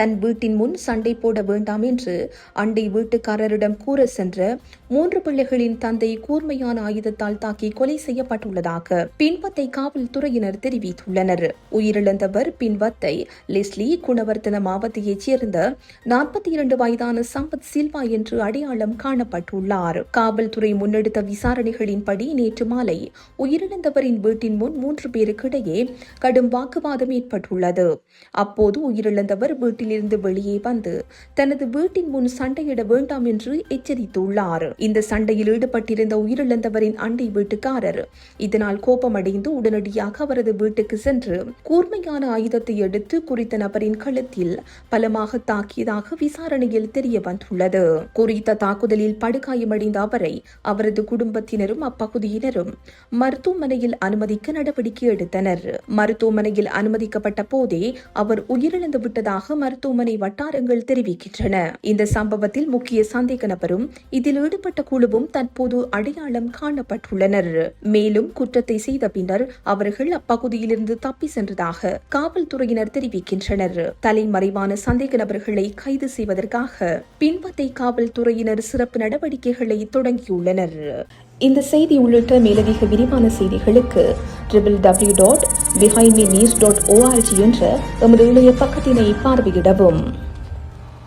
தன் வீட்டின் முன் சண்டை போட வேண்டாம் என்று அண்டை வீட்டுக்காரரிடம் கூற சென்ற 3 பிள்ளைகளின் தந்தை கூர்மையான ஆயுதத்தால் தாக்கி கொலை செய்யப்பட்டுள்ளதாக பின்வத்தை காவல்துறையினர் தெரிவித்துள்ளனர். உயிரிழந்தவர் பின்வத்தை லெஸ்லி குணவர்த்தன மாவட்டத்தைச் சேர்ந்த 42 வயதான சம்பத் சில்வா என்று அடையாளம் காணப்பட்டுள்ளார். காவல்துறை முன்னெடுத்த விசாரணைகளின்படி நேற்று மாலை உயிரிழந்தவரின் வீட்டின் முன் 3 பேருக்கிடையே கடும் வாக்குவாதம் ஏற்பட்டுள்ளது. அப்போது உயிரிழந்தவர் வீட்டிலிருந்து வெளியே வந்து தனது வீட்டின் முன் சண்டையிட வேண்டாம் என்று எச்சரித்துள்ளார். இந்த சண்டையில் ஈடுபட்டிருந்த உயிரிழந்தவரின் அண்டை வீட்டுக்காரர் இதனால் கோபமடைந்து உடனடியாக அவரது வீட்டுக்கு சென்று கூர்மையான ஆயுதத்தை எடுத்து குறித்த நபரின் கழுத்தில் பலமாக தாக்கியதாக விசாரணையில் தெரிய வந்துள்ளது. குறித்த தாக்குதலில் படுகாயமடைந்த அவரை அவரது குடும்பத்தினரும் அப்பகுதியினரும் மருத்துவமனையில் அனுமதிக்க நடவடிக்கை எடுத்தனர். மருத்துவமனையில் அனுமதிக்கப்பட்ட போதே அவர் உயிரிழந்து விட்டதாக மருத்துவமனை வட்டாரங்கள் தெரிவிக்கின்றன. இந்த சம்பவத்தில் முக்கிய சந்தேக நபரும் இதில் ஈடுபட்ட குழுவும் தற்போது அடையாளம் காணப்பட்டுள்ளனர். மேலும் குற்றத்தை செய்த பின்னர் அவர்கள் அப்பகுதியிலிருந்து தப்பி சென்றதாக காவல்துறையினர் தெரிவிக்கின்றனர். தலைமறைவான சந்தேக நபர்களை கைது செய்வதற்காக பின்வத்தை காவல்துறையினர் சிறப்பு நடவடிக்கைகளை தொடங்கியுள்ளனர். இந்த செய்தி உள்ளிட்ட மேலதிக விரிவான செய்திகளுக்கு www.behindmenews.org என்ற எமது இணைய பக்கத்தினை பார்வையிடவும்.